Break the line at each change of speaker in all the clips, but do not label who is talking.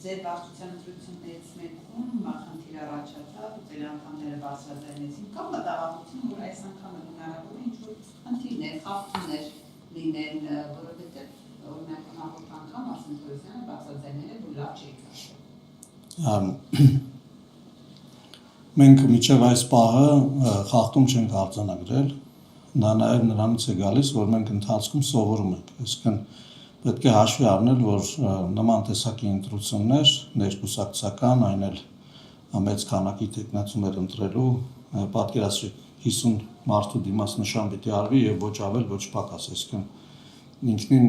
ձեր վարչության ընտրություններից մեկում խնդիր առաջացավ, ձեր անդամները բարձրաձայնեցին, կամ մտավախություն, որ այս անգամ հնարավոր է ինչ-որ խնդիրներ, խախտումներ լինեն, որովհետև օրինակ նախորդ անգամ Արսեն Թորոսյանը բարձրաձայնել է, որ լավ չի կարգել։
Մենք մինչև այս պահը խախտում չենք արձանագրել, դա նաև նրանից է գալիս, որ մենք ընթացքում սովորում ենք, այսինքն պետք է հաշվի առնել, որ նման տեսակի ընտրություններ, ներկուսակցական, այն էլ մեծ քանակի տեխնացուներ ընտրելու, պատկերացրեք 50 մարդու դիմաց նշան պիտի արվի եւ ոչ ավել, ոչ պակաս, այսինքն ինքնին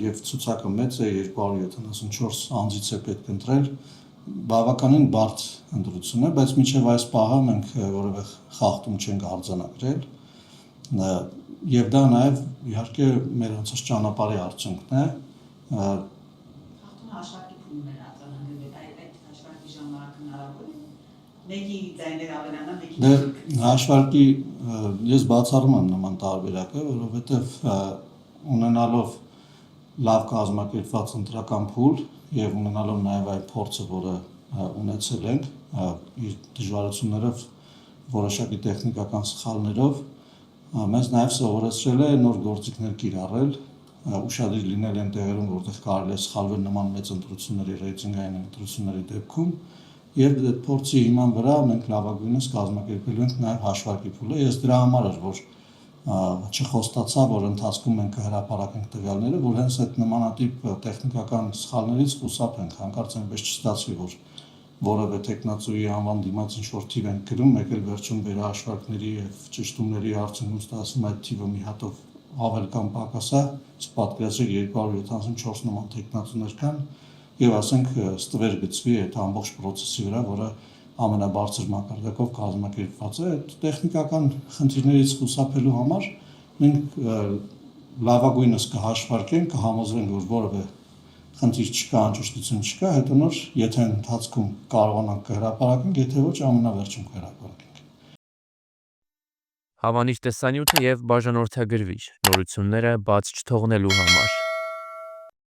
եւ ցուցակը մեծ է 274 անձից է պետք ընտրել, բավականին բարդ ընտրություն է, բայց մինչև այս պահը մենք որևէ խախտում չենք արձանագրել եւ դա նաեւ իհարկե մեր անցած ճանապարհի արդյունքն է։
Խախտումը հաշվարկի փուլում են արձանագրվել, այդ հաշվարկի ժամանակ հնարավոր է մեկի ձայներ ավելանա, մեկի
հաշվարկի ես բացառում եմ նման տարբերակը, որովհետեւ ունենալով լավ կազմակերպված ընտրական փուլ եւ ունենալով նաեւ այդ փորձը, որը ունեցել ենք իր դժվարություններով, որոշակի տեխնիկական սխալներով, մեզ նաեւ սովորեցրել է նոր գործիքներ կիրառել, ուշադիր լինել այն տեղերում, որտեղ կարելի է սխալվել նման մեծ ընտրությունների, ռեյտինգային ընտրությունների դեպքում, եւ այդ փորձի հիման վրա մենք լավագույնս կազմակերպելու ենք նաեւ հաշվարկի փուլը։ Ես դրա համար էր, որ չխոստացա, որ ընթացքում մենք կհրապարակենք տվյալները, որ հենց այդ նմանատիպ տեխնիկական սխալներից խուսափենք, հանկարծ այնպես չստացվի, որ որևէ տեխնացուի անվան դիմաց ինչ-որ թիվ ենք գրում, մեկ էլ վերջում վերահաշվարկների եւ ճշտումների արդյունքում ստացվում այդ թիվը մի հատով ավել կամ պակաս է, պատկերացրեք 274 նման տեխնացուներ կան եւ ասենք ստվեր գծվի այդ ամբողջ process-ի վրա, որը ամենաբարձր մակարդակով կազմակերպված է, այդ տեխնիկական խնդիրներից խուսափելու համար մենք լավագույնս կհաշվարկենք, կհամոզվենք, որ որևէ խնդիր չկա, անճշտություն չկա, հետո նոր եթե ընթացքում կարողանանք կհրապարակենք, եթե ոչ ամենավերջում կհրապարակենք։
Հավանիր տեսանյութը եւ բաժանորդագրվիր նորությունները բաց չթողնելու համար։